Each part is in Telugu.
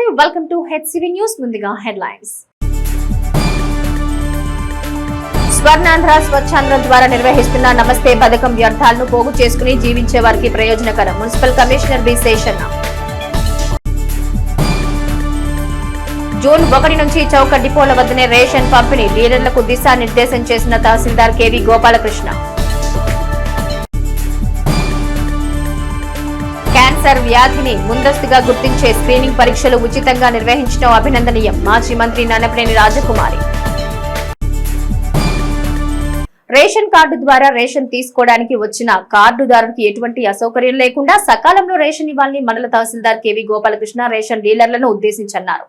Welcome to HCV news. ముందుగా హెడ్లైన్స్. స్వర్ణాంధ్ర స్వచ్ఛాంధ్ర ద్వారా నిర్వహిస్తున్న నమస్తే పథకం వ్యర్థాలను పోగు చేసుకుని జీవించే వారికి ప్రయోజనకరం. Municipal commissioner B Seshanna. June 1 నుంచి చౌక డిపోల వద్దనే రేషన్ పంపిణీ, డీలర్లకు దిశానిర్దేశం చేసిన తహసీల్దార్ కెవి గోపాలకృష్ణ. క్యాన్సర్ వ్యాధిని ముందస్తుగా గుర్తించే స్క్రీనింగ్ పరీక్షలు ఉచితంగా నిర్వహించడం అభినందనీయం. మాజీ మంత్రి నన్నపనేని రాజకుమారి. రేషన్ కార్డు ద్వారా రేషన్ తీసుకోవడానికి వచ్చిన కార్డుదారునికి ఎటువంటి అసౌకర్యం లేకుండా సకాలంలో రేషన్ ఇవ్వాలని మండల తహసీల్దార్ కెవి గోపాలకృష్ణ రేషన్ డీలర్లను ఉద్దేశించన్నారు.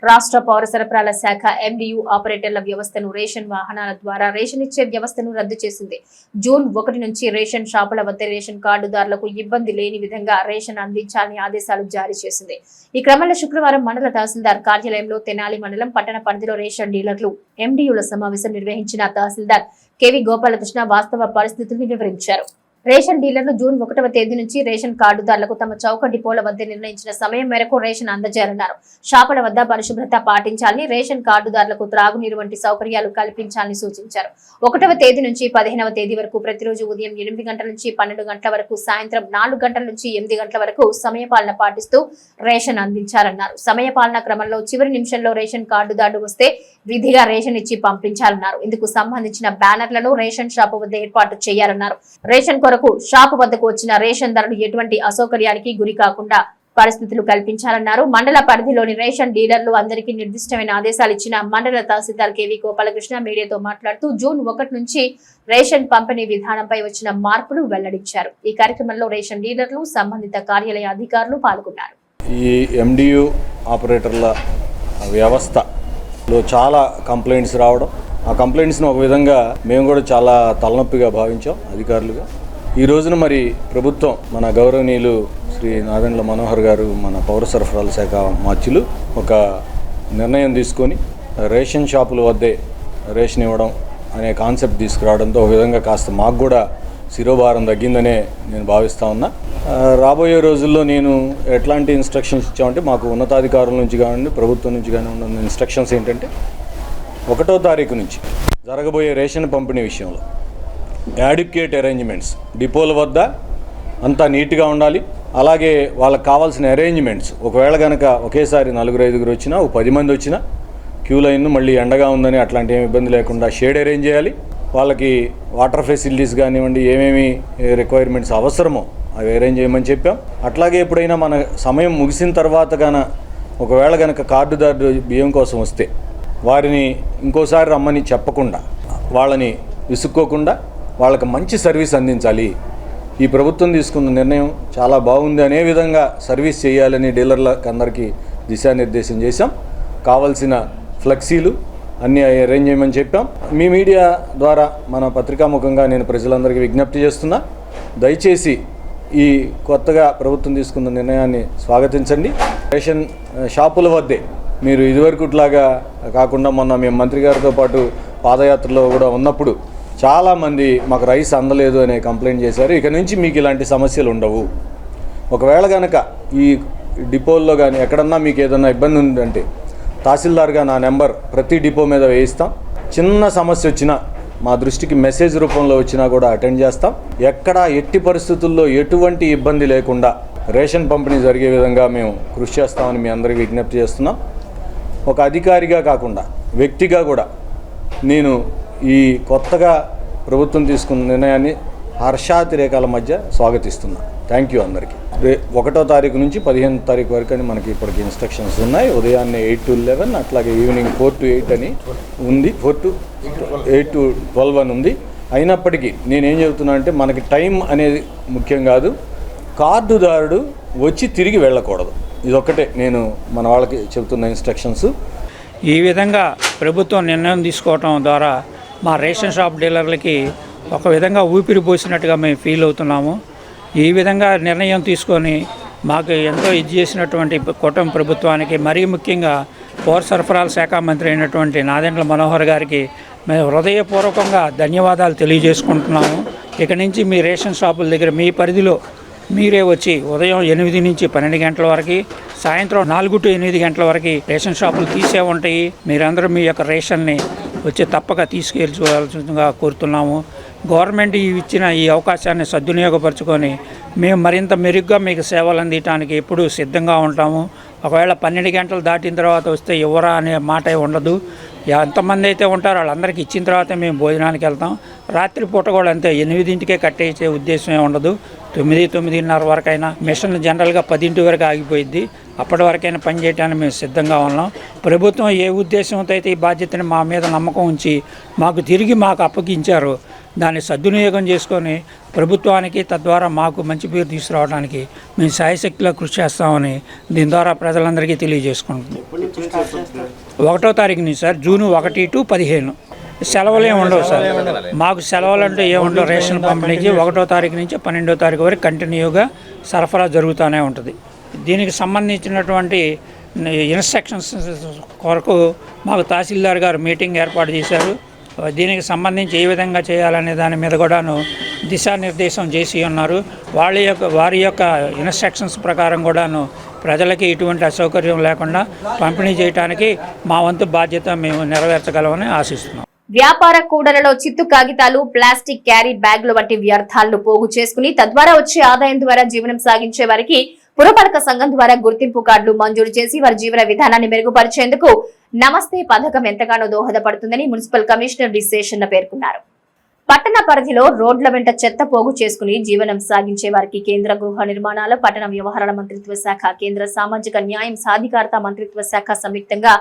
రాష్ట్ర పౌర సరఫరాల శాఖ ఎండియు ఆపరేటర్ల వ్యవస్థను రేషన్ వాహనాల ద్వారా రేషన్ ఇచ్చే వ్యవస్థను రద్దు చేసింది. జూన్ 1 నుంచి రేషన్ షాపుల వద్ద రేషన్ కార్డుదారులకు ఇబ్బంది లేని విధంగా రేషన్ అందించాలని ఆదేశాలు జారీ చేసింది. ఈ క్రమంలో శుక్రవారం మండల తహసీల్దార్ కార్యాలయంలో తెనాలి మండలం పట్టణ పరిధిలో రేషన్ డీలర్లు ఎండియుల సమావేశం నిర్వహించిన తహసీల్దార్ కెవి గోపాలకృష్ణ వాస్తవ పరిస్థితుల్ని వివరించారు. రేషన్ డీలర్లు జూన్ 1వ తేదీ నుంచి రేషన్ కార్డుదారులకు తమ చౌక డిపోల వద్ద నిర్ణయించిన సమయం మేరకు రేషన్ అందజేయాలన్నారు. షాపుల వద్ద పరిశుభ్రత పాటించాలని, రేషన్ కార్డుదారులకు త్రాగునీరు వంటి సౌకర్యాలు కల్పించాలని సూచించారు. 1వ తేదీ నుంచి 15వ తేదీ వరకు ప్రతిరోజు ఉదయం 8 గంటల నుంచి 12 గంటల వరకు, సాయంత్రం 4 గంటల నుంచి 8 గంటల వరకు సమయపాలన పాటిస్తూ రేషన్ అందించాలన్నారు. సమయపాలన క్రమంలో చివరి నిమిషంలో రేషన్ కార్డుదారుడు వస్తే విధిగా రేషన్ ఇచ్చి పంపించాలన్నారు. ఇందుకు సంబంధించిన బ్యానర్లను రేషన్ షాపు వద్ద ఏర్పాటు చేయాలన్నారు. రేషన్ కొరకు షాపు వద్దకు వచ్చిన రేషన్ ధరలు ఎటువంటి అసౌకర్యానికి గురి కాకుండా పరిస్థితులు కల్పించాలన్నారు. మండల పరిధిలోని రేషన్ డీలర్లు అందరికీ నిర్దిష్టమైన ఆదేశాలు ఇచ్చిన మండల తహసీల్దార్ కెవి గోపాలకృష్ణ మీడియాతో మాట్లాడుతూ జూన్ 1 నుంచి రేషన్ పంపిణీ విధానంపై వచ్చిన మార్పులు వెల్లడించారు. ఈ కార్యక్రమంలో రేషన్ డీలర్లు, సంబంధిత కార్యాలయ అధికారులు పాల్గొన్నారు. ఈ ఎండియు ఆపరేటర్ల వ్యవస్థలో చాలా కంప్లైంట్స్ రావడం, ఆ కంప్లైంట్స్ని ఒక విధంగా మేము కూడా చాలా తలనొప్పిగా భావించాం అధికారులుగా. ఈ రోజున మరి ప్రభుత్వం, మన గౌరవనీయులు శ్రీ నాదెండ్ల మనోహర్ గారు, మన పౌర సరఫరాల శాఖ మార్చులు ఒక నిర్ణయం తీసుకొని రేషన్ షాపుల వద్దే రేషన్ ఇవ్వడం అనే కాన్సెప్ట్ తీసుకురావడంతో ఒక విధంగా కాస్త మాకు కూడా శిరోభారం తగ్గిందనే నేను భావిస్తూ ఉన్నా. రాబోయే రోజుల్లో నేను ఎట్లాంటి ఇన్స్ట్రక్షన్స్ ఇచ్చామంటే, మాకు ఉన్నతాధికారుల నుంచి కానివ్వండి, ప్రభుత్వం నుంచి కానివ్వండి, ఉన్న ఇన్స్ట్రక్షన్స్ ఏంటంటే 1వ తారీఖు నుంచి జరగబోయే రేషన్ పంపిణీ విషయంలో యాడిక్వేట్ అరేంజ్మెంట్స్ డిపోల వద్ద అంతా నీట్గా ఉండాలి. అలాగే వాళ్ళకి కావాల్సిన అరేంజ్మెంట్స్, ఒకవేళ కనుక ఒకేసారి 4-5 వచ్చినా, 10 మంది వచ్చినా క్యూ లైన్ మళ్ళీ ఎండగా ఉందని అట్లాంటి ఏమి ఇబ్బంది లేకుండా షేడ్ అరేంజ్ చేయాలి. వాళ్ళకి వాటర్ ఫెసిలిటీస్ కానివ్వండి, ఏమేమి రిక్వైర్మెంట్స్ అవసరమో అవి అరేంజ్ చేయమని చెప్పాం. అట్లాగే ఎప్పుడైనా మన సమయం ముగిసిన తర్వాత ఒకవేళ కనుక కార్డుదారు బియ్యం కోసం వస్తే వారిని ఇంకోసారి రమ్మని చెప్పకుండా, వాళ్ళని విసుక్కోకుండా వాళ్ళకి మంచి సర్వీస్ అందించాలి. ఈ ప్రభుత్వం తీసుకున్న నిర్ణయం చాలా బాగుంది అనే విధంగా సర్వీస్ చేయాలని డీలర్లకు అందరికీ దిశానిర్దేశం చేశాం. కావాల్సిన ఫ్లెక్సీలు అన్నీ అరేంజ్ చేయమని చెప్పాం. మీ మీడియా ద్వారా, మన పత్రికాముఖంగా నేను ప్రజలందరికీ విజ్ఞప్తి చేస్తున్నా, దయచేసి ఈ కొత్తగా ప్రభుత్వం తీసుకున్న నిర్ణయాన్ని స్వాగతించండి. రేషన్ షాపుల వద్దే మీరు ఇదివరకుట్లాగా కాకుండా, మొన్న మేము మంత్రి గారితో పాటు పాదయాత్రలో కూడా ఉన్నప్పుడు చాలామంది మాకు రైస్ అందలేదు అనే కంప్లైంట్ చేశారు. ఇక నుంచి మీకు ఇలాంటి సమస్యలు ఉండవు. ఒకవేళ కనుక ఈ డిపోల్లో కానీ ఎక్కడన్నా మీకు ఏదన్నా ఇబ్బంది ఉందంటే తహసీల్దార్గా నా నెంబర్ ప్రతి డిపో మీద వేయిస్తాం. చిన్న సమస్య వచ్చినా మా దృష్టికి మెసేజ్ రూపంలో వచ్చినా కూడా అటెండ్ చేస్తాం. ఎట్టి పరిస్థితుల్లో ఎటువంటి ఇబ్బంది లేకుండా రేషన్ పంపిణీ జరిగే విధంగా మేము కృషి చేస్తామని మీ అందరికీ విజ్ఞప్తి చేస్తున్నాం. ఒక అధికారిగా కాకుండా వ్యక్తిగా కూడా నేను ఈ కొత్తగా ప్రభుత్వం తీసుకున్న నిర్ణయాన్ని హర్షాతిరేకాల మధ్య స్వాగతిస్తున్నా. థ్యాంక్ యూ అందరికీ. 1వ తారీఖు నుంచి 15వ తారీఖు వరకు అని మనకి ఇప్పటికి ఇన్స్ట్రక్షన్స్ ఉన్నాయి. ఉదయాన్నే 8 to 11, అట్లాగే ఈవినింగ్ 4 to 8 అని ఉంది, 4 to 8 to 12 అని ఉంది. అయినప్పటికీ నేనేం చెబుతున్నా అంటే, మనకి టైం అనేది ముఖ్యం కాదు, కార్డుదారుడు వచ్చి తిరిగి వెళ్ళకూడదు. ఇదొక్కటే నేను మన వాళ్ళకి చెబుతున్న ఇన్స్ట్రక్షన్స్. ఈ విధంగా ప్రభుత్వం నిర్ణయం తీసుకోవటం ద్వారా మా రేషన్ షాప్ డీలర్లకి ఒక విధంగా ఊపిరి పోసినట్టుగా మేము ఫీల్ అవుతున్నాము. ఈ విధంగా నిర్ణయం తీసుకొని మాకు ఎంతో ఇది చేసినటువంటి కూటమి ప్రభుత్వానికి, మరీ ముఖ్యంగా పౌర సరఫరాల శాఖ మంత్రి అయినటువంటి నాదెండ్ల మనోహర్ గారికి మేము హృదయపూర్వకంగా ధన్యవాదాలు తెలియజేసుకుంటున్నాము. ఇక నుంచి మీ రేషన్ షాపుల దగ్గర మీ పరిధిలో మీరే వచ్చి ఉదయం 8 నుంచి 12 గంటల వరకు, సాయంత్రం 4 to 8 గంటల వరకు రేషన్ షాపులు తీసే ఉంటాయి. మీరందరూ మీ యొక్క రేషన్ని వచ్చి తప్పక తీసుకెళ్ళాల్సిందిగా కోరుతున్నాము. గవర్నమెంట్ ఇచ్చిన ఈ అవకాశాన్ని సద్వినియోగపరచుకొని మేము మరింత మెరుగ్గా మీకు సేవలు అందించడానికి ఎప్పుడూ సిద్ధంగా ఉంటాము. ఒకవేళ 12 గంటలు దాటిన తర్వాత వస్తే ఎవరా అనే మాట ఉండదు. ఎంతమంది అయితే ఉంటారో వాళ్ళందరికీ ఇచ్చిన తర్వాత మేము భోజనానికి వెళ్తాం. రాత్రి పూట కూడా అంతే, 8కే కట్టేసే ఉద్దేశమే ఉండదు. 9-9:30 వరకైనా. మిషన్ జనరల్గా 10 వరకు ఆగిపోయింది. అప్పటి వరకైనా పనిచేయడానికి మేము సిద్ధంగా ఉన్నాం. ప్రభుత్వం ఏ ఉద్దేశంతో అయితే ఈ బాధ్యతని మా మీద నమ్మకం ఉంచి మాకు అప్పగించారో దాన్ని సద్వినియోగం చేసుకొని ప్రభుత్వానికి, తద్వారా మాకు మంచి పేరు తీసుకురావడానికి మేము శాయశక్తిలో కృషి చేస్తామని దీని ద్వారా ప్రజలందరికీ తెలియజేసుకుంటున్నాం. 1వ తారీఖు నుంచి సార్, జూన్ 1 to 15. సెలవులు ఏమి ఉండవు సార్. మాకు సెలవులు అంటే ఏముండవు. రేషన్ పంపిణీకి 1వ తారీఖు నుంచి 12వ తారీఖు వరకు కంటిన్యూగా సరఫరా జరుగుతూనే ఉంటుంది. దీనికి సంబంధించినటువంటి ఇన్స్ట్రక్షన్స్ కొరకు మాకు తహసీల్దార్ గారు మీటింగ్ ఏర్పాటు చేశారు. దీనికి సంబంధించి ఏ విధంగా చేయాలనే దాని మీద కూడాను దిశానిర్దేశం చేసి ఉన్నారు. వారి యొక్క ఇన్స్ట్రక్షన్స్ ప్రకారం కూడాను ప్రజలకి ఎటువంటి అసౌకర్యం లేకుండా పంపిణీ చేయడానికి మా వంతు బాధ్యత మేము నెరవేర్చగలమని ఆశిస్తున్నాం. వ్యాపార కూడలలో చిత్తు కాగితాలు, ప్లాస్టిక్ క్యారీ బ్యాగులు వంటి వ్యర్థాలను పోగు చేసుకుని తద్వారా వచ్చే ఆదాయం ద్వారా జీవనం సాగించే వారికి పురపాలక సంఘం ద్వారా గుర్తింపు కార్డులు మంజూరు చేసి వారి జీవన విధానాన్ని మెరుగుపరిచేందుకు నమస్తే పథకం ఎంతగానో దోహదపడుతుందని మున్సిపల్ కమిషనర్ డి శేషన్న పేర్కొన్నారు. పట్టణ పరిధిలో రోడ్ల వెంట చెత్త పోగు చేసుకుని జీవనం సాగించే వారికి కేంద్ర గృహ నిర్మాణాల, పట్టణ వ్యవహారాల మంత్రిత్వ శాఖ, కేంద్ర సామాజిక న్యాయం సాధికారత మంత్రిత్వ శాఖ సంయుక్తంగా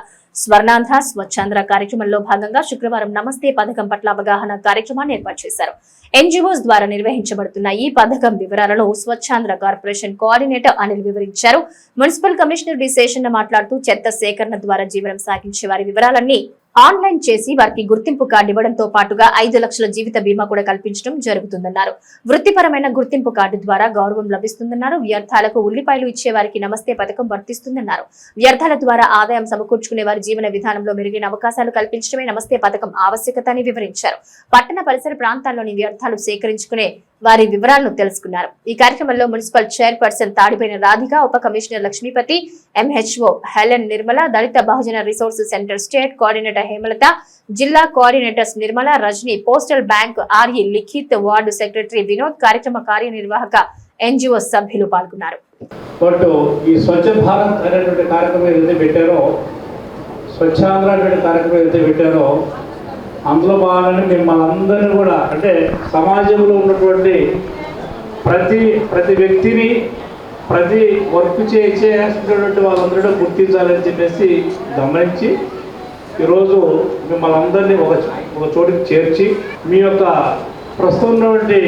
స్వర్ణాంధ్ర స్వచ్ఛాంధ్ర కార్యక్రమంలో భాగంగా శుక్రవారం నమస్తే పథకం పట్ల అవగాహన కార్యక్రమాన్ని ఏర్పాటు చేశారు. ఎన్జీఓస్ ద్వారా నిర్వహించబడుతున్న ఈ పథకం వివరాలను స్వచ్ఛాంధ్ర కార్పొరేషన్ కోఆర్డినేటర్ అనిల్ వివరించారు. మున్సిపల్ కమిషనర్ డి శేషన్న మాట్లాడుతూ చెత్త సేకరణ ద్వారా జీవనం సాగించే వారి వివరాలన్నీ ఆన్లైన్ చేసి వారికి గుర్తింపు కార్డు ఇవ్వడంతో పాటుగా 5 లక్షల జీవిత బీమా కూడా కల్పించడం జరుగుతుందన్నారు. వృత్తిపరమైన గుర్తింపు కార్డు ద్వారా గౌరవం లభిస్తుందన్నారు. వ్యర్థాలకు ఉల్లిపాయలు ఇచ్చే వారికి నమస్తే పథకం వర్తిస్తుందన్నారు. వ్యర్థాల ద్వారా ఆదాయం సమకూర్చుకునే వారి జీవన విధానంలో మెరుగైన అవకాశాలు కల్పించడమే నమస్తే పథకం ఆవశ్యకత అని వివరించారు. పట్టణ పరిసర ప్రాంతాల్లోని వ్యర్థాలు సేకరించుకునే వారి వివరాలను తెలుసుకున్నారు. ఈ కార్యక్రమంలో మున్సిపల్ చైర్పర్సన్ తాడిపోయిన రాధిక, ఉప commissioner Lakshmipathi, MHO Helen Nirmala, Dalita Bahujana resource centre state coordinator Hemalatha, జిల్లా coordinators Nirmala, Rajani, postal bank RE Likhith, ward secretary Vinod, కార్యక్రమ కార్యనిర్వాహక ఎన్జిఓ సభ్యులు పాల్గొన్నారు. ఈ స్వచ్ఛ భారత్ అనేటువంటి కార్యక్రమం ఏదైతే పెట్టారో, స్వచ్ఛాంధ్ర అనేటువంటి కార్యక్రమం ఏదైతే పెట్టారో, అందులో భాగంగా మిమ్మల్ని అందరినీ కూడా, అంటే సమాజంలో ఉన్నటువంటి ప్రతి వ్యక్తిని, ప్రతి వర్క్ చేసేటువంటి వాళ్ళందరూ గుర్తించాలని చెప్పేసి గమనించి ఈరోజు మిమ్మల్ని అందరినీ ఒక చోటికి చేర్చి మీ యొక్క ప్రస్తుతం ఉన్నటువంటి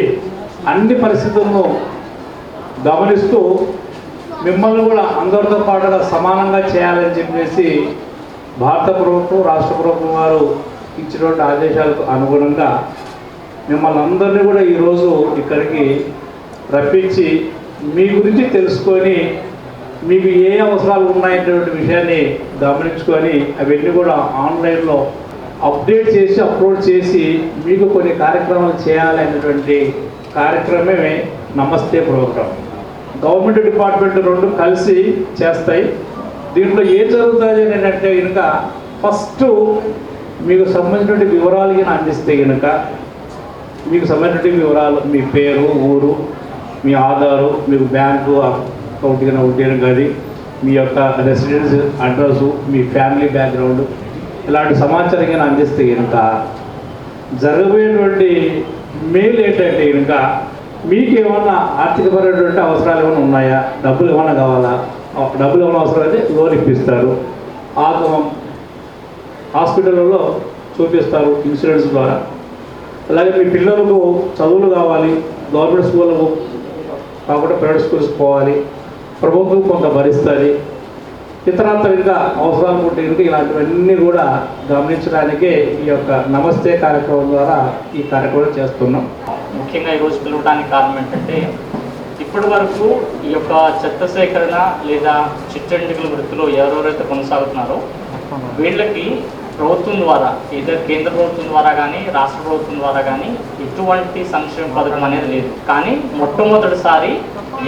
అన్ని పరిస్థితులను గమనిస్తూ మిమ్మల్ని కూడా అందరితో పాటుగా సమానంగా చేయాలని చెప్పేసి భారత ప్రభుత్వం, రాష్ట్ర ప్రభుత్వం వారు ఇచ్చినటువంటి ఆదేశాలకు అనుగుణంగా మిమ్మల్ని అందరినీ కూడా ఈరోజు ఇక్కడికి రప్పించి మీ గురించి తెలుసుకొని మీకు ఏ అవసరాలు ఉన్నాయనేటువంటి విషయాన్ని గమనించుకొని అవన్నీ కూడా ఆన్లైన్లో అప్డేట్ చేసి అప్లోడ్ చేసి మీకు కొన్ని కార్యక్రమాలు చేయాలనేటువంటి కార్యక్రమమే నమస్తే ప్రోగ్రామ్. గవర్నమెంట్ డిపార్ట్మెంట్ 2 కలిసి చేస్తాయి. దీంట్లో ఏం జరుగుతుంది అని అంటే కనుక ఫస్ట్ మీకు సంబంధించిన వివరాలు అందిస్తే కనుక మీకు సంబంధించిన వివరాలు, మీ పేరు, ఊరు, మీ ఆధారు, మీకు బ్యాంకు అకౌంట్ కన్నా ఉంటేనే కానీ మీ యొక్క రెసిడెన్స్ అడ్రస్సు, మీ ఫ్యామిలీ బ్యాక్గ్రౌండ్ ఇలాంటి సమాచారం కానీ అందిస్తే కనుక జరగబోయేటువంటి మెయిల్ ఏంటంటే కనుక మీకు ఏమన్నా ఆర్థికపరమైనటువంటి అవసరాలు ఏమైనా ఉన్నాయా, డబ్బులు ఏమైనా కావాలా, డబ్బులు ఏమైనా అవసరం అయితే లోన్ ఇప్పిస్తారు, హాస్పిటల్లో చూపిస్తారు ఇన్సూరెన్స్ ద్వారా. అలాగే మీ పిల్లలకు చదువులు కావాలి, గవర్నమెంట్ స్కూళ్ళకు కాకుండా ప్రైవేట్ స్కూల్స్ పోవాలి, ప్రభుత్వం కొంత భరిస్తుంది, ఇతరత్ర ఇంకా అవసరాలు ఉంటే కనుక ఇలాంటివన్నీ కూడా గమనించడానికే ఈ యొక్క నమస్తే కార్యక్రమం ద్వారా ఈ కార్యక్రమం చేస్తున్నాం. ముఖ్యంగా ఈరోజు పిలవడానికి కారణం ఏంటంటే ఇప్పటి వరకు ఈ యొక్క చెత్త సేకరణ లేదా చిట్టెంటికల వృత్తిలో ఎవరెవరైతే కొనసాగుతున్నారో వీళ్ళకి ప్రభుత్వం ద్వారా, ఏదో కేంద్ర ప్రభుత్వం ద్వారా కానీ రాష్ట్ర ప్రభుత్వం ద్వారా కానీ ఎటువంటి సంక్షేమ పథకం అనేది లేదు. కానీ మొట్టమొదటిసారి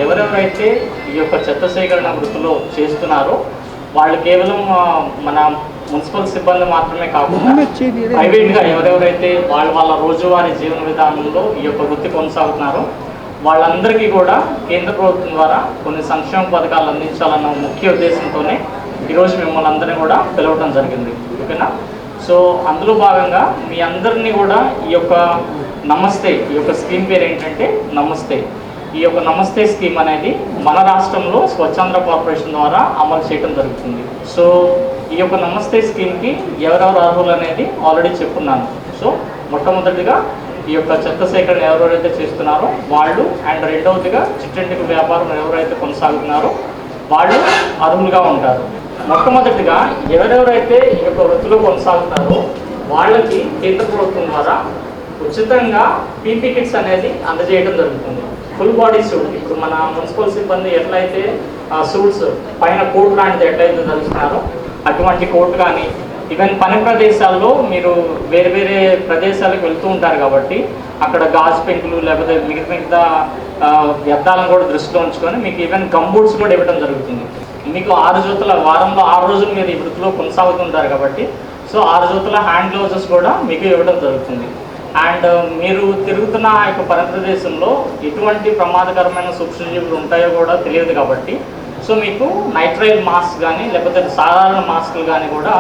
ఎవరెవరైతే ఈ యొక్క చెత్త సేకరణ వృత్తిలో చేస్తున్నారో వాళ్ళు కేవలం మన మున్సిపల్ సిబ్బంది మాత్రమే కాకుండా ప్రైవేట్గా ఎవరెవరైతే వాళ్ళ రోజువారీ జీవన విధానంలో ఈ యొక్క వృత్తి కొనసాగుతున్నారో వాళ్ళందరికీ కూడా కేంద్ర ప్రభుత్వం ద్వారా కొన్ని సంక్షేమ పథకాలు అందించాలన్న ముఖ్య ఉద్దేశంతోనే ఈరోజు మిమ్మల్ని అందరినీ కూడా పిలవడం జరిగింది. ఓకేనా? సో అందులో భాగంగా మీ అందరినీ కూడా ఈ యొక్క నమస్తే, ఈ యొక్క స్కీమ్ పేరు ఏంటంటే నమస్తే. ఈ యొక్క నమస్తే స్కీమ్ అనేది మన రాష్ట్రంలో స్వచ్ఛాంధ్ర కార్పొరేషన్ ద్వారా అమలు చేయడం జరుగుతుంది. సో ఈ యొక్క నమస్తే స్కీమ్కి ఎవరెవరు అర్హులు అనేది ఆల్రెడీ చెప్పున్నాను. సో మొట్టమొదటిగా ఈ యొక్క చెత్త సేకరణ ఎవరెవరైతే చేస్తున్నారో వాళ్ళు, అండ్ రెండవదిగా చిట్టంటికి వ్యాపారం ఎవరైతే కొనసాగుతున్నారో వాళ్ళు అర్హులుగా ఉంటారు. మొట్టమొదటిగా ఎవరెవరైతే ఈ యొక్క వృత్తిలో కొనసాగుతారో వాళ్ళకి కేంద్ర ప్రభుత్వం ద్వారా ఉచితంగా పీపీ కిట్స్ అనేది అందజేయడం జరుగుతుంది. ఫుల్ బాడీ సూట్, ఇప్పుడు మన మున్సిపల్ సిబ్బంది ఎట్లయితే సూట్స్ పైన కోట్ లాంటిది ఎట్లయితే ధరిస్తున్నారో అటువంటి కోట్ కానీ, ఈవెన్ పని ప్రదేశాల్లో మీరు వేరే వేరే ప్రదేశాలకు వెళ్తూ ఉంటారు కాబట్టి అక్కడ గాజు పెంకులు లేకపోతే మిగతా వ్యర్థాలను కూడా దృష్టిలో ఉంచుకొని మీకు ఈవెన్ గంబూట్స్ కూడా ఇవ్వడం జరుగుతుంది. మీకు 6 జతల, వారంలో 6 రోజులు మీరు ఈ వృత్తిలో కొనసాగుతుంటారు కాబట్టి సో 6 జతల హ్యాండ్ గ్లౌజెస్ కూడా మీకు ఇవ్వడం జరుగుతుంది. అండ్ మీరు తిరుగుతున్న ఆ యొక్క పని ప్రదేశంలో ఎటువంటి ప్రమాదకరమైన సూక్ష్మజీవులు ఉంటాయో కూడా తెలియదు కాబట్టి సో మీకు నైట్రైల్ మాస్క్ కానీ లేకపోతే సాధారణ మాస్కులు కానీ కూడా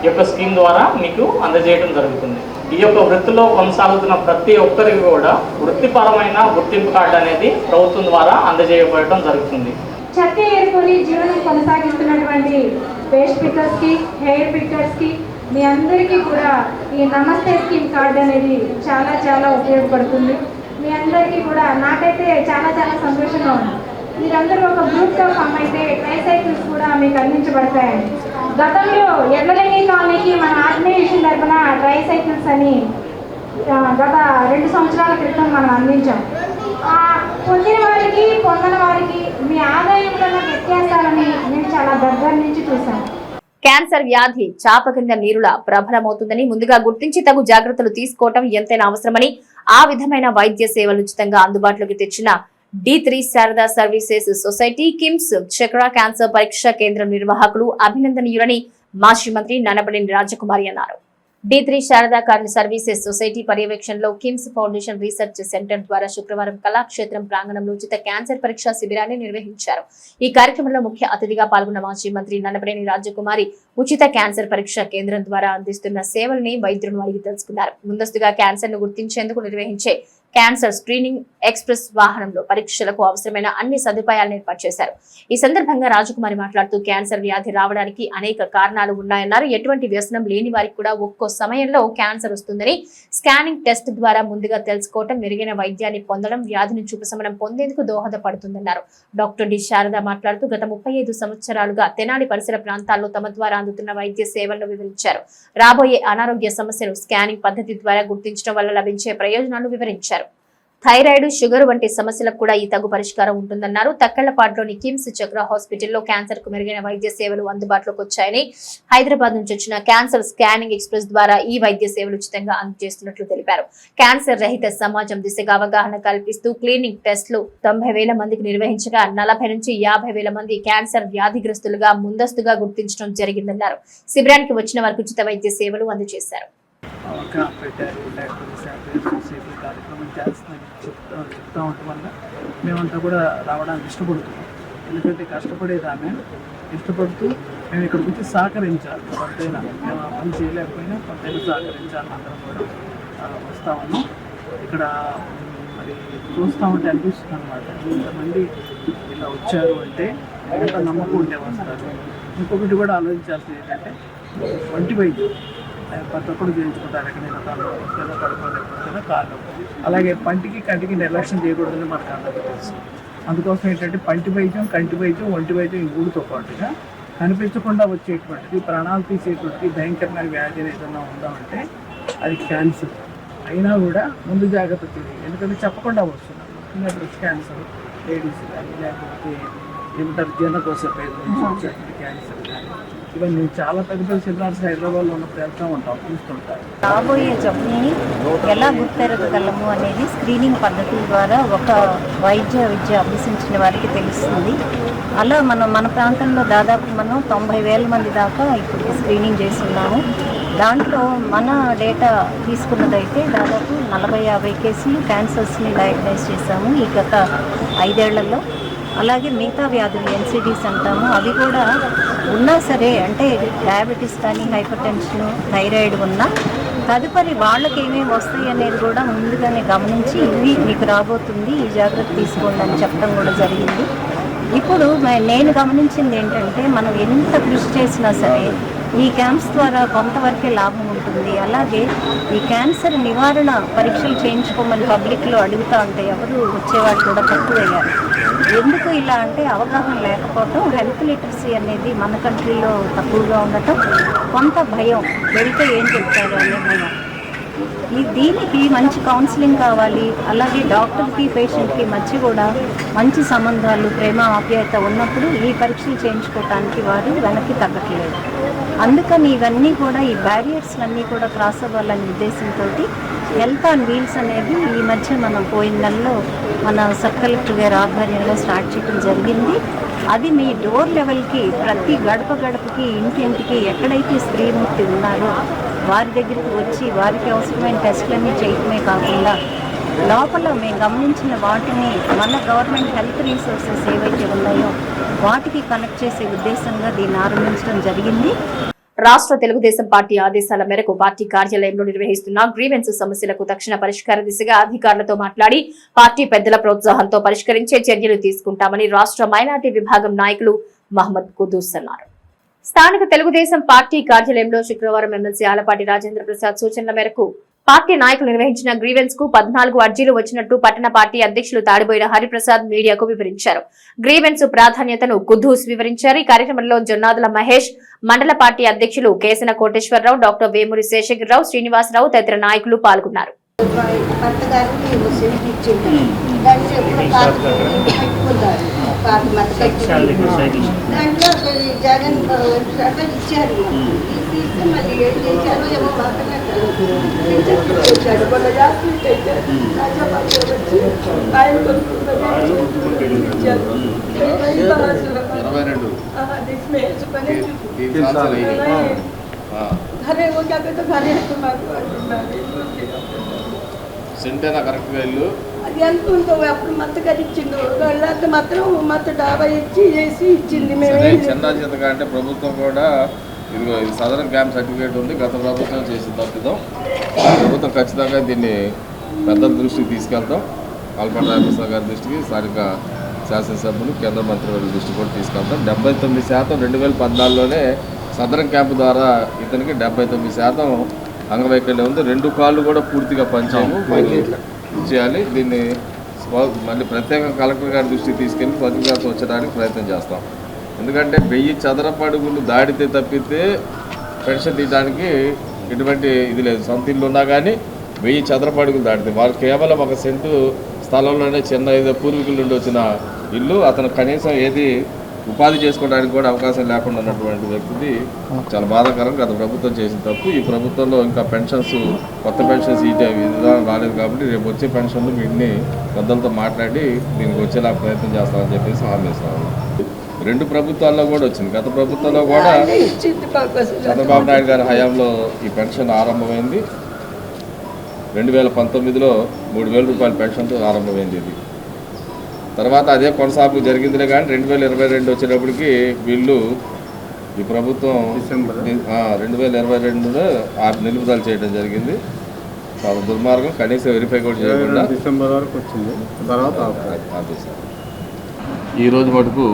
ఈ యొక్క స్కీమ్ ద్వారా మీకు అందజేయడం జరుగుతుంది. ఈ యొక్క వృత్తిలో కొనసాగుతున్న ప్రతి ఒక్కరికి కూడా వృత్తిపరమైన గుర్తింపు కార్డు అనేది ప్రభుత్వం ద్వారా అందజేయబడటం జరుగుతుంది. చెత్త ఏరుకొని జీవనం కొనసాగిస్తున్నటువంటి వేస్ట్ పికర్స్కి, హెయిర్ పికర్స్కి మీ అందరికీ కూడా ఈ నమస్తే స్కీమ్ కార్డు అనేది చాలా చాలా ఉపయోగపడుతుంది. మీ అందరికీ కూడా నాకైతే చాలా చాలా సంతోషంగా ఉంది. మీరందరూ ఒక గ్రూప్గా ఫామ్ అయితే ట్రైసైకిల్స్ కూడా మీకు అందించబడతాయండి. గతంలో ఎడ్లలింగి కాలనీకి మన ఆర్గనైజేషన్ తరఫున ట్రైసైకిల్స్ అని గత 2 సంవత్సరాల క్రితం మనం అందించాం. పొందిన వారికి పొందని వారికి మీ ఆదాయంలో వ్యత్యాసాలని నేను చాలా దగ్గర నుంచి చూశాను. క్యాన్సర్ వ్యాధి చాప కింద నీరులా ప్రబలమవుతుందని ముందుగా గుర్తించి తగు జాగ్రత్తలు తీసుకోవటం ఎంతైనా అవసరమని, ఆ విధమైన వైద్య సేవలు ఉచితంగా అందుబాటులోకి తెచ్చిన D3 Sharada services society KIMS చక్ర క్యాన్సర్ పరీక్ష కేంద్రం నిర్వాహకులు అభినందనీయులని మాజీ మంత్రి నన్నపనేని రాజకుమారి అన్నారు. D3 శారదా కార్ని సర్వీసెస్ సొసైటీ పర్యవేక్షణలో కిమ్స్ ఫౌండేషన్ రీసెర్చ్ సెంటర్ ద్వారా శుక్రవారం కళాక్షేత్రం ప్రాంగణంలో ఉచిత క్యాన్సర్ పరీక్షా శిబిరాన్ని నిర్వహించారు. ఈ కార్యక్రమంలో ముఖ్య అతిథిగా పాల్గొన్న మాజీ మంత్రి నన్నపనేని రాజకుమారి ఉచిత క్యాన్సర్ పరీక్ష కేంద్రం ద్వారా అందిస్తున్న సేవల్ని వైద్యులను అడిగి తెలుసుకున్నారు. ముందస్తుగా క్యాన్సర్ ను గుర్తించేందుకు నిర్వహించే క్యాన్సర్ స్క్రీనింగ్ ఎక్స్ప్రెస్ వాహనంలో పరీక్షలకు అవసరమైన అన్ని సదుపాయాలను ఏర్పాటు చేశారు. ఈ సందర్భంగా రాజకుమారి మాట్లాడుతూ క్యాన్సర్ వ్యాధి రావడానికి అనేక కారణాలు ఉన్నాయన్నారు. ఎటువంటి వ్యసనం లేని వారికి కూడా ఒక్కో సమయంలో క్యాన్సర్ వస్తుందని, స్కానింగ్ టెస్ట్ ద్వారా ముందుగా తెలుసుకోవడం, మెరుగైన వైద్యాన్ని పొందడం వ్యాధి నుంచి ఉపశమనం పొందేందుకు దోహదపడుతుందన్నారు. డాక్టర్ డి శారద మాట్లాడుతూ గత 35 సంవత్సరాలుగా తెనాలి పరిసర ప్రాంతాల్లో తమ ద్వారా అందుతున్న వైద్య సేవలను వివరించారు. రాబోయే అనారోగ్య సమస్యను స్కానింగ్ పద్ధతి ద్వారా గుర్తించడం వల్ల లభించే ప్రయోజనాలు వివరించారు. థైరాయిడ్, షుగర్ వంటి సమస్యలకు కూడా ఈ తగు పరిష్కారం ఉంటుందన్నారు. తక్కళ్లపాడులోని కిమ్స్ చక్ర హాస్పిటల్లో క్యాన్సర్ కు మెరుగైన వైద్య సేవలు అందుబాటులోకి వచ్చాయని, హైదరాబాద్ నుంచి వచ్చిన క్యాన్సర్ స్కానింగ్ ఎక్స్ప్రెస్ ద్వారా ఈ వైద్య సేవలు ఉచితంగా అందజేస్తున్నట్లు తెలిపారు. క్యాన్సర్ రహిత సమాజం దిశగా అవగాహన కల్పిస్తూ క్లినిక్ టెస్టులు 90,000 మందికి నిర్వహించగా 40 నుంచి 50,000 మంది క్యాన్సర్ వ్యాధిగ్రస్తులుగా ముందస్తుగా గుర్తించడం జరిగిందన్నారు. శిబిరానికి వచ్చిన వారికి ఉచిత వైద్య సేవలు అందజేశారు. కార్యక్రమం చేస్తుందని చెప్తా ఉండటం వల్ల మేమంతా కూడా రావడానికి ఇష్టపడుతున్నాం. ఎందుకంటే కష్టపడేది ఆమె, ఇష్టపడుతూ మేము ఇక్కడికి వచ్చి సహకరించాలి. కొంతైనా మేము పని చేయలేకపోయినా కొంతైనా సహకరించాలని అందరం కూడా వస్తూ ఉన్నాం. ఇక్కడ మరి చూస్తూ ఉంటే అనిపిస్తుంది అనమాట, ఇంతమంది ఇలా వచ్చారు అంటే ఎంత నమ్మకం ఉంటే వస్తారు. ఇంకొకటి కూడా ఆలోచించాల్సింది ఏంటంటే వంటి వైద్యం ప్రతి ఒక్కరు చేయించుకుంటారు. ఎక్కడైనా కాళ్ళు వస్తేనో పడుకోలేకపోతేనో కాళ్ళు. అలాగే పంటికి కంటికి నిర్లక్ష్యం చేయకూడదని మనకు అందరికీ తెలుసు. అందుకోసం ఏంటంటే పంటి వైద్యం, కంటి వైద్యం, ఒంటి వైద్యం ఈ మూడుతో పాటుగా కనిపించకుండా వచ్చేటువంటిది, ప్రాణాలు తీసేటువంటిది భయంకరమైన వ్యాధి ఏదైనా ఉందామంటే అది క్యాన్సర్. అయినా కూడా ముందు జాగ్రత్త తెలియదు, ఎందుకంటే చెప్పకుండా వస్తున్నాం. ముఖ్యంగా బ్రెస్ట్ క్యాన్సర్, లేడీస్ కానీ, లేకపోతే ఏమంటారు జీర్ణకోశ క్యాన్సర్ కానీ, ఇవన్నీ చాలా పెద్ద పెద్ద చిల్డ్రన్స్ హైదరాబాద్లో ఉన్నప్పుడు వెళ్తూ ఉంటాం, చూస్తుంటాం. రాబోయే జబ్బుని ఎలా గుర్తెరగగలము అనేది స్క్రీనింగ్ పద్ధతుల ద్వారా ఒక విద్య అభ్యసించిన వారికి తెలుస్తుంది. అలా మన ప్రాంతంలో దాదాపు మనం 90,000 మంది దాకా ఇప్పుడు స్క్రీనింగ్ చేస్తున్నాము. దాంట్లో మన డేటా తీసుకున్నదైతే దాదాపు 40-50 కేసులు క్యాన్సర్స్ని డయాగ్నైజ్ చేశాము ఈ గత 5 ఏళ్లలో. అలాగే మిగతా వ్యాధులు ఎన్సిడీస్ అంటాము, అవి కూడా ఉన్నా సరే, అంటే డయాబెటీస్ కానీ హైపర్ టెన్షన్ థైరాయిడ్ ఉన్నా తదుపరి వాళ్ళకి ఏమేమి వస్తాయి అనేది కూడా ముందుగానే గమనించి ఇవి మీకు రాబోతుంది, ఈ జాగ్రత్త తీసుకోండి అని చెప్పడం కూడా జరిగింది. ఇప్పుడు నేను గమనించింది ఏంటంటే, మనం ఎంత కృషి చేసినా సరే ఈ క్యాంప్స్ ద్వారా కొంతవరకే లాభం ఉంటుంది. అలాగే ఈ క్యాన్సర్ నివారణ పరీక్షలు చేయించుకోమని పబ్లిక్లో అడుగుతూ ఉంటే ఎవరు వచ్చేవాళ్ళు కూడా తక్కువయ్యారు. ఎందుకు ఇలా అంటే అవగాహన లేకపోవటం, హెల్త్ లిటరసీ అనేది మన కంట్రీలో తక్కువగా ఉండటం, కొంత భయం, వెళ్తే ఏం చెప్తారు అనే భయం. దీనికి మంచి కౌన్సిలింగ్ కావాలి. అలాగే డాక్టర్కి పేషెంట్కి మధ్య కూడా మంచి సంబంధాలు, ప్రేమ ఆప్యాయత ఉన్నప్పుడు ఈ పరీక్షలు చేయించుకోవటానికి వారు వెనక్కి తగ్గట్లేదు. అందుకని ఇవన్నీ కూడా, ఈ బ్యారియర్స్లన్నీ కూడా క్రాస్ అవ్వాలనే ఉద్దేశంతో హెల్త్ ఆన్ వీల్స్ అనేది ఈ మధ్య మనం పోయిన నెలలో మన సబ్ కలెక్టర్ గారి ఆధ్వర్యంలో స్టార్ట్ చేయడం జరిగింది. అది మీ డోర్ లెవెల్కి, ప్రతి గడపకి, ఇంటింటికి ఎక్కడైతే స్త్రీమూర్తి ఉన్నారో వారి దగ్గరికి వచ్చి వారికి అవసరమైన టెస్టులన్నీ చేయటమే కాకుండా లోపల మేము గమనించిన వాటిని మన గవర్నమెంట్ హెల్త్ రీసోర్సెస్ ఏవైతే ఉన్నాయో వాటికి కనెక్ట్ చేసే ఉద్దేశంగా దీన్ని ఆరంభించడం జరిగింది. రాష్ట్ర తెలుగుదేశం పార్టీ ఆదేశాల మేరకు పార్టీ కార్యాలయంలో నిర్వహిస్తున్న గ్రీవెన్స్ సమస్యలకు తక్షణ పరిష్కార దిశగా అధికారులతో మాట్లాడి పార్టీ పెద్దల ప్రోత్సాహంతో పరిష్కరించే చర్యలు తీసుకుంటామని రాష్ట్ర మైనార్టీ విభాగం నాయకులు మహమ్మద్ కుద్దూస్ అన్నారు. స్థానిక తెలుగుదేశం పార్టీ కార్యాలయంలో శుక్రవారం ఎమ్మెల్సీ ఆలపాటి రాజేంద్ర ప్రసాద్ సూచనల మేరకు పార్టీ నాయకులు నిర్వహించిన గ్రీవెన్స్ కు 14 అర్జీలు వచ్చినట్టు పట్టణ పార్టీ అధ్యక్షులు తాడిబోయిన హరిప్రసాద్ మీడియాకు వివరించారు. గ్రీవెన్స్ ప్రాధాన్యతను కుద్దూస్ వివరించారు. ఈ కార్యక్రమంలో జొన్నాదుల మహేష్, మండల పార్టీ అధ్యక్షులు కేసన కోటేశ్వరరావు, డాక్టర్ వేమూరి శేషగిరిరావు, శ్రీనివాసరావు తదితర నాయకులు పాల్గొన్నారు. సెంటేనా కరెక్ట్గా ఇల్లు అది ఎంత ఉందో అప్పుడు మత్తగా ఇచ్చిండు, వాళ్ళంతా మాత్రం మత్త డాబా ఇచ్చి చేసి ఇచ్చింది. మేము చందా చేతగా అంటే ప్రభుత్వం కూడా ఇదిగో ఇది సదరన్ క్యాంప్ సర్టిఫికేట్ ఉంది, గత ప్రభుత్వం చేసి తప్పిదాం. ప్రభుత్వం ఖచ్చితంగా దీన్ని పెద్దల దృష్టికి తీసుకెళ్తాం. ఆలపాటి రాజప్రసాద్ గారి దృష్టికి, స్థానిక శాసనసభ్యులు, కేంద్ర మంత్రివర్గ దృష్టికి కూడా తీసుకెళ్తాం. 79% 2014లోనే సదరన్ క్యాంపు ద్వారా ఇతనికి 79% అంగవైకల్యం ఉంది. 2 కాళ్ళు కూడా పూర్తిగా పనిచేయము, చేయాలి. దీన్ని మళ్ళీ ప్రత్యేకంగా కలెక్టర్ గారి దృష్టికి తీసుకెళ్ళి పత్రికగా వచ్చడానికి ప్రయత్నం చేస్తాం. ఎందుకంటే 1000 చదరపు అడుగులు దాడితే తప్పితే పెన్షన్ తీయడానికి ఎటువంటి ఇది లేదు. సొంత ఇల్లు ఉన్నా కానీ 1000 చదరపు అడుగులు దాడితే వాళ్ళు కేవలం 1 సెంటు స్థలంలోనే చిన్న ఏదో పూర్వీకుల నుండి వచ్చిన ఇల్లు, అతను కనీసం ఏది ఉపాధి చేసుకోవడానికి కూడా అవకాశం లేకుండా ఉన్నటువంటి వ్యక్తిది చాలా బాధాకరం. గత ప్రభుత్వం చేసిన తప్పు. ఈ ప్రభుత్వంలో ఇంకా పెన్షన్స్, కొత్త పెన్షన్స్ ఈ విధానం రాలేదు కాబట్టి రేపు వచ్చే పెన్షన్లు వీటిని పెద్దలతో మాట్లాడి దీనికి వచ్చేలా ప్రయత్నం చేస్తామని చెప్పేసి హామీ ఇస్తాము. 2 ప్రభుత్వాల్లో కూడా వచ్చింది. గత ప్రభుత్వంలో కూడా చంద్రబాబు నాయుడు గారి హయాంలో ఈ పెన్షన్ ఆరంభమైంది. 2019లో 3,000 రూపాయల పెన్షన్తో ఆరంభమైంది. ఇది తర్వాత అదే కొనసాగు జరిగిందిలే కానీ 2022 వచ్చేటప్పటికి వీళ్ళు ఈ ప్రభుత్వం 2022లో నిలుపుదల చేయడం జరిగింది. చాలా దుర్మార్గం. కనీసం వెరిఫై కూడా చేయకుండా డిసెంబర్ వరకు వచ్చింది, తర్వాత ఆపేశారు. ఈరోజు మటుకు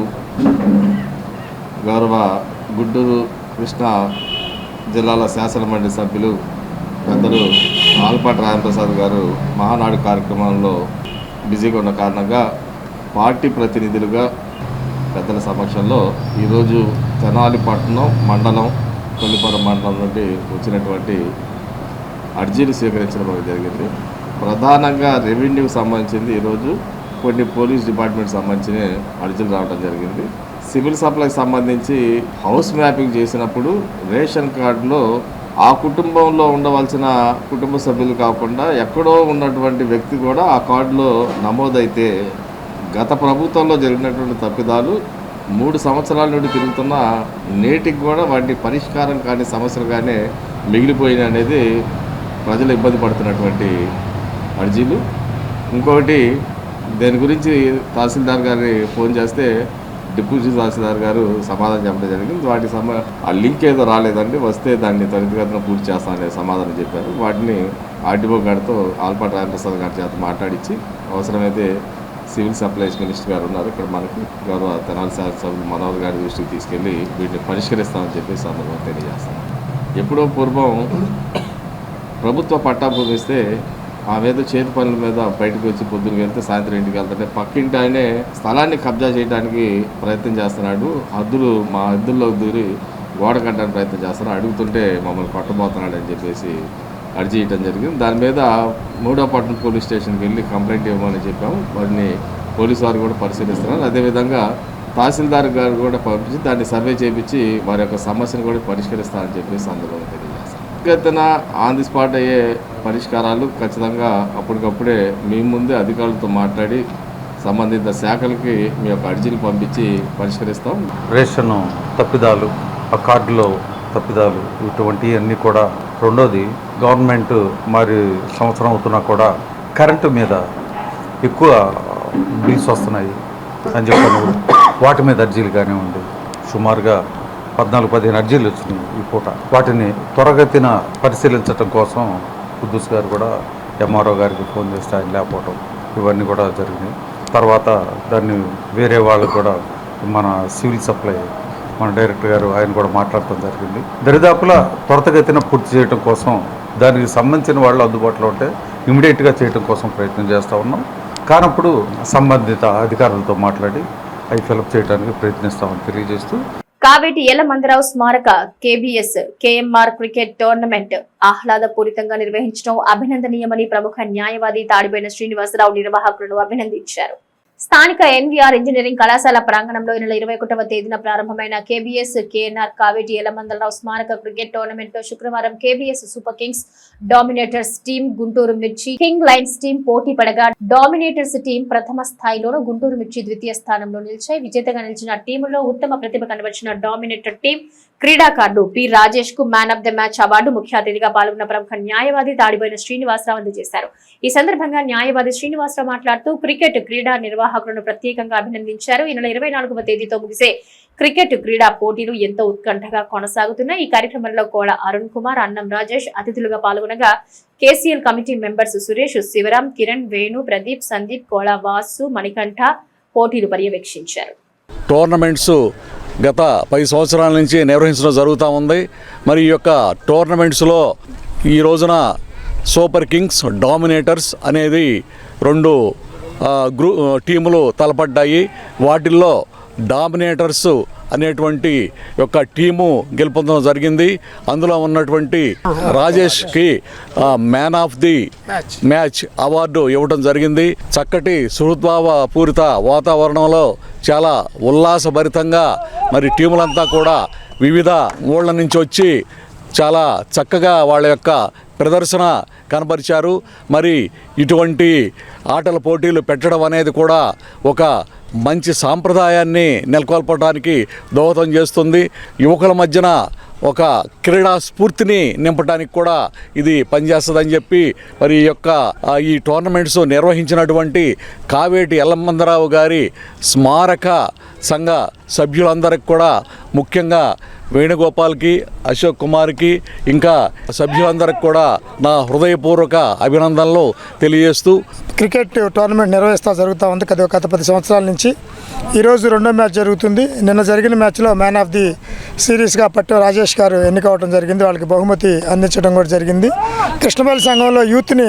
గౌరవ గుంటూరు కృష్ణా జిల్లాల శాసనమండలి సభ్యులు పెద్దలు ఆలపాటి రాజప్రసాద్ గారు మహానాడు కార్యక్రమంలో బిజీగా ఉన్న కారణంగా పార్టీ ప్రతినిధులుగా పెద్దల సమక్షంలో ఈరోజు తెనాలి పట్టణం మండలం, కొల్లిపురం మండలం నుండి వచ్చినటువంటి అర్జీలు స్వీకరించడం జరిగింది. ప్రధానంగా రెవెన్యూకి సంబంధించింది ఈరోజు కొన్ని పోలీస్ డిపార్ట్మెంట్ సంబంధించిన అర్జీలు రావడం జరిగింది. సివిల్ సప్లైకి సంబంధించి హౌస్ మ్యాపింగ్ చేసినప్పుడు రేషన్ కార్డులో ఆ కుటుంబంలో ఉండవలసిన కుటుంబ సభ్యులు కాకుండా ఎక్కడో ఉన్నటువంటి వ్యక్తి కూడా ఆ కార్డులో నమోదైతే గత ప్రభుత్వంలో జరిగినటువంటి తప్పిదాలు 3 సంవత్సరాల నుండి తిరుగుతున్న నేటికి కూడా వాటి పరిష్కారం కాని సమస్యలుగానే మిగిలిపోయినాయి అనేది ప్రజలు ఇబ్బంది పడుతున్నటువంటి అర్జీలు. ఇంకొకటి దీని గురించి తహసీల్దార్ గారిని ఫోన్ చేస్తే డిప్యూటీ తహసీల్దార్ గారు సమాధానం చెప్పడం జరిగింది. వాటి ఆ లింక్ ఏదో రాలేదండి, వస్తే దాన్ని త్వరితగతిన పూర్తి చేస్తాననే సమాధానం చెప్పారు. వాటిని ఆర్టీఓ గారితో ఆల్పాటి రామప్రసాద్ గారి చేత మాట్లాడించి అవసరమైతే సివిల్ సప్లైస్ మినిస్టర్ గారు ఉన్నారు ఇక్కడ మనకి, గౌరవ తెనాలి శాసనసభ్యులు మనోహర్ గారి దృష్టికి తీసుకెళ్ళి వీటిని పరిష్కరిస్తామని చెప్పి సందర్భంగా తెలియజేస్తాం. ఎప్పుడో పూర్వం ప్రభుత్వ పట్టా భూమి ఇస్తే ఆ మీద చేతి పనుల మీద బయటకు వచ్చి పొద్దున్నకి వెళ్తే సాయంత్రం ఇంటికి వెళ్తుంటే పక్కింటి ఆయనే స్థలాన్ని కబ్జా చేయడానికి ప్రయత్నం చేస్తున్నాడు. మా హద్దుల్లో దూరి గోడ కట్టడానికి ప్రయత్నం చేస్తున్నాడు. అడుగుతుంటే మమ్మల్ని పట్టబోతున్నాడు అని చెప్పేసి అర్జీ ఇవ్వడం జరిగింది. దాని మీద 3వ పట్టణ పోలీస్ స్టేషన్కి వెళ్ళి కంప్లైంట్ ఇవ్వమని చెప్పాము. వారిని పోలీసు వారు కూడా పరిశీలిస్తున్నారు. అదేవిధంగా తహసీల్దార్ గారు కూడా పంపించి దాన్ని సర్వే చేయించి వారి యొక్క సమస్యను కూడా పరిష్కరిస్తారని చెప్పేసి సందర్భంగా తెలియజేస్తాం. వ్యక్తిగతన ఆన్ ది స్పాట్ అయ్యే పరిష్కారాలు ఖచ్చితంగా అప్పటికప్పుడే మీ ముందే అధికారులతో మాట్లాడి సంబంధిత శాఖలకి మీ యొక్క అర్జీలు పంపించి పరిష్కరిస్తాం. రేషన్ తప్పిదాలు, ఆ కార్డులో తప్పిదాలు, ఇటువంటివన్నీ కూడా. రెండోది, గవర్నమెంట్ మరి సంవత్సరం అవుతున్నా కూడా కరెంటు మీద ఎక్కువ బిల్స్ వస్తున్నాయి అని చెప్పాను. వాటి మీద అర్జీలు కానివ్వండి, సుమారుగా 14-15 అర్జీలు వచ్చినాయి ఈ పూట. వాటిని త్వరగతిన పరిశీలించడం కోసం కుద్దూస్ గారు కూడా ఎంఆర్ఓ గారికి ఫోన్ చేస్తే ఆయన లేకపోవటం, ఇవన్నీ కూడా జరిగినాయి. తర్వాత దాన్ని వేరే వాళ్ళు కూడా మన సివిల్ సప్లై మన డైరెక్టర్ గారు ఆయన కూడా మాట్లాడటం జరిగింది. దరిదాపులా త్వరితగతిన పూర్తి చేయడం కోసం దానికి సంబంధించిన వాళ్ళు అందుబాటులో ఉంటే ఇమీడియట్గా చేయడం కోసం ప్రయత్నం చేస్తూ ఉన్నాం. కానప్పుడు సంబంధిత అధికారులతో మాట్లాడి అవి ఫిలప్ చేయడానికి ప్రయత్నిస్తామని తెలియజేస్తూ, కావేటి యలమందరావు స్మారక కేబీఎస్ కేఎంఆర్ క్రికెట్ టోర్నమెంట్ ఆహ్లాదపూరితంగా నిర్వహించడం అభినందనీయమని ప్రముఖ న్యాయవాది తాడిబోయిన శ్రీనివాసరావు నిర్వాహకులను అభినందించారు. స్థానిక ఎన్వీఆర్ ఇంజనీరింగ్ కళాశాల ప్రాంగణంలో ఈ నెల 21వ తేదీన ప్రారంభమైన కేబీఎస్ కేఎన్ఆర్ కావేటి యలమందరావు స్మారక క్రికెట్ టోర్నమెంట్ లో శుక్రవారం KBs super Kings dominators team Guntur మిర్చి కింగ్ లైన్స్ టీం పోటీ పడగా డామినేటర్స్ టీం ప్రథమ స్థాయిలోనూ గుంటూరు మిర్చి ద్వితీయ స్థానంలో నిలిచాయి. విజేతగా నిలిచిన టీములో ఉత్తమ ప్రతిభ కనబరిచిన డామినేటర్ టీం క్రీడాకారుడు పి రాజేష్ కు man of the match award ముఖ్య అతిథిగా పాల్గొన్న ప్రముఖ న్యాయవాది తాడిబోయిన శ్రీనివాసరావు అందజేశారు. ఈ సందర్భంగా న్యాయవాది శ్రీనివాసరావు మాట్లాడుతూ క్రికెట్ క్రీడా నిర్వాహకులను ప్రత్యేకంగా అభినందించారు. ఈ నెల 24వ తేదీతో ముగిసే క్రికెట్ క్రీడా పోటీలు ఎంతో ఉత్కంఠగా కొనసాగుతున్నాయి. ఈ కార్యక్రమంలో కోడ అరుణ్ కుమార్, అన్నం రాజేష్ అతిథులుగా పాల్గొనగా KCL committee members Suresh, Sivaram, Kiran, Venu, Pradeep, Sandeep, Kola Vasu, Manikanta పోటీలు పర్యవేక్షించారు. టోర్నమెంట్స్ గత 10 సంవత్సరాల నుంచి నిర్వహించడం జరుగుతూ ఉంది. మరి ఈ యొక్క టోర్నమెంట్స్లో ఈ రోజున సూపర్ కింగ్స్, డామినేటర్స్ అనేది 2 టీములు తలపడ్డాయి. వాటిల్లో డామినేటర్స్ అనేటువంటి యొక్క టీము గెలుపొందడం జరిగింది. అందులో ఉన్నటువంటి రాజేష్కి man of the match award ఇవ్వడం జరిగింది. చక్కటి సుహృద్భావ పూరిత వాతావరణంలో చాలా ఉల్లాసభరితంగా మరి టీములంతా కూడా వివిధ ఊళ్ళ నుంచి వచ్చి చాలా చక్కగా వాళ్ళ యొక్క ప్రదర్శన కనబరిచారు. మరి ఇటువంటి ఆటల పోటీలు పెట్టడం అనేది కూడా ఒక మంచి సాంప్రదాయాన్ని నెలకొల్పడానికి దోహదం చేస్తుంది. యువకుల మధ్యన ఒక క్రీడా స్ఫూర్తిని నింపడానికి కూడా ఇది పనిచేస్తుందని చెప్పి మరి ఈ టోర్నమెంట్స్ నిర్వహించినటువంటి కావేటి యలమందరావు గారి స్మారక సంఘ సభ్యులందరికీ కూడా ముఖ్యంగా వేణుగోపాల్కి, అశోక్ కుమార్కి, ఇంకా సభ్యులందరికీ కూడా నా హృదయపూర్వక అభినందనలు తెలియజేస్తూ, క్రికెట్ టోర్నమెంట్ జరుగుతూ ఉంది గత 10 సంవత్సరాల నుంచి. ఈరోజు 2వ మ్యాచ్ జరుగుతుంది. నిన్న జరిగిన మ్యాచ్లో మ్యాన్ ఆఫ్ ది సిరీస్గా పట్టు రాజేష్ గారు ఎన్నికవడం జరిగింది. వాళ్ళకి బహుమతి అందించడం కూడా జరిగింది. కృష్ణపల్లి సంఘంలో యూత్ని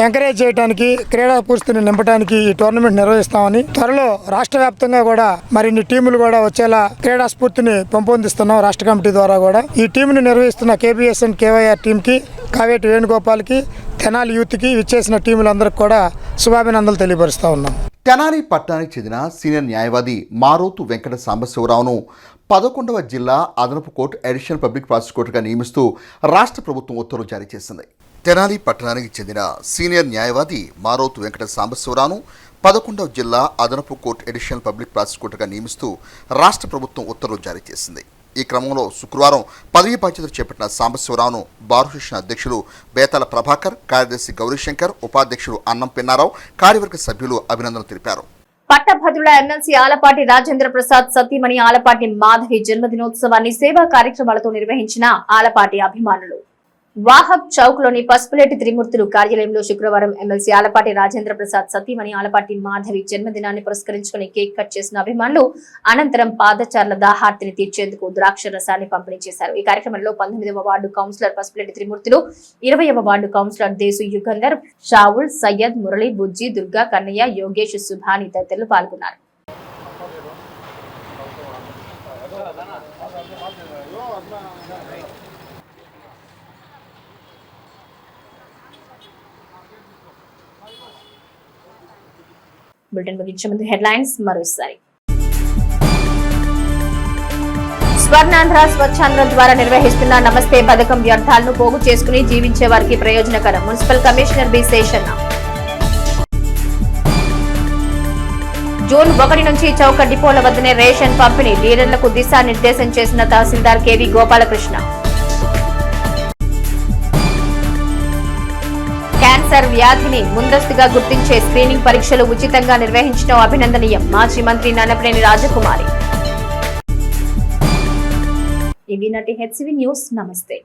ఎంకరేజ్ చేయడానికి, క్రీడా పూర్తిని నింపడానికి ఈ టోర్నమెంట్ నిర్వహిస్తామని, త్వరలో రాష్ట్ర వ్యాప్తంగా కూడా మరిన్ని టీములు కూడా వచ్చేలా క్రీడా స్ఫూర్తిని పెంపొందిస్తున్నాం రాష్ట్ర కమిటీ ద్వారా కూడా. ఈ టీంని నిర్వహిస్తున్న కేబీఎస్ అండ్ కేవైఆర్ టీంకి, కావేటి వేణుగోపాల్కి, తెనాలి యూత్కి, ఇచ్చేసిన టీములందరికీ కూడా శుభాభినందనలు తెలియపరుస్తూ ఉన్నాం. తెనాలి పట్టణానికి చెందిన సీనియర్ న్యాయవాది మారోతు వెంకట సాంబశివరావును 11వ జిల్లా అదనపు కోర్టు అడిషనల్ పబ్లిక్ ప్రాసిక్యూటర్గా నియమిస్తూ రాష్ట్ర ప్రభుత్వం ఉత్తర్వులు జారీ చేసింది. తెనాలి పట్టణానికి చెందిన సీనియర్ న్యాయవాది మారోతు వెంకట సాంబశివరావును 11వ జిల్లా అదనపు కోర్టు అడిషనల్ పబ్లిక్ ప్రాసిక్యూటర్గా నియమిస్తూ రాష్ట్ర ప్రభుత్వం ఉత్తర్వులు జారీ చేసింది. ఈ క్రమంలో శుక్రవారం పదవీ బాధ్యతలు చేపట్టిన సాంబశివరావును బార్ అసోసియేషన్ అధ్యక్షులు బేతాల ప్రభాకర్, కార్యదర్శి గౌరీశంకర్, ఉపాధ్యక్షులు అన్నం పిన్నారావు, కార్యవర్గ సభ్యులు అభినందనలు తెలిపారు. పట్టభద్రుల ఎమ్మెల్సీ ఆలపాటి రాజేంద్ర ప్రసాద్ సతీమణి ఆలపాటి మాధవి జన్మదినోత్సవాన్ని సేవా కార్యక్రమాలతో నిర్వహించిన ఆలపాటి అభిమానులు వాహబ్ చౌక్ లోని పసుపులేటి త్రిమూర్తులు కార్యాలయంలో శుక్రవారం ఎమ్మెల్సీ ఆలపాటి రాజేంద్ర ప్రసాద్ సతీమణి ఆలపాటి మాధవి జన్మదినాన్ని పురస్కరించుకుని కేక్ కట్ చేసిన అభిమానులు అనంతరం పాదచార్ల దాహార్తిని తీర్చేందుకు ద్రాక్ష రసాన్ని పంపిణీ చేశారు. ఈ కార్యక్రమంలో 19వ వార్డు కౌన్సిలర్ పసుపులేటి త్రిమూర్తులు, 20వ వార్డు కౌన్సిలర్ దేశు యుగంధర్, షావుల్, సయ్యద్, మురళి, బుజ్జి, దుర్గా, కన్నయ్య, యోగేష్, సుభాని తదితరులు పాల్గొన్నారు. బులెటిన్ ముగించే ముందు హెడ్లైన్స్ మరోసారి. స్వర్ణాంధ్ర స్వచ్ఛాంధ్ర ద్వారా నిర్వహిస్తున్న నమస్తే పథకం వ్యర్థాలను పోగు చేసుకుని జీవించే వారికి ప్రయోజనకరం. Municipal commissioner B Seshanna. June 1 నుంచి చౌక డిపోల వద్దనే రేషన్ పంపిణీ, డీలర్లకు దిశానిర్దేశం చేసిన తహసీల్దార్ కెవి గోపాలకృష్ణ. క్యాన్సర్ వ్యాధిని ముందస్తుగా గుర్తించే స్క్రీనింగ్ పరీక్షలు ఉచితంగా నిర్వహించడం అభినందనీయం. మాజీ మంత్రి నన్నపనేని రాజకుమారి. ఇవి నాటి హెచ్సివి న్యూస్. నమస్తే.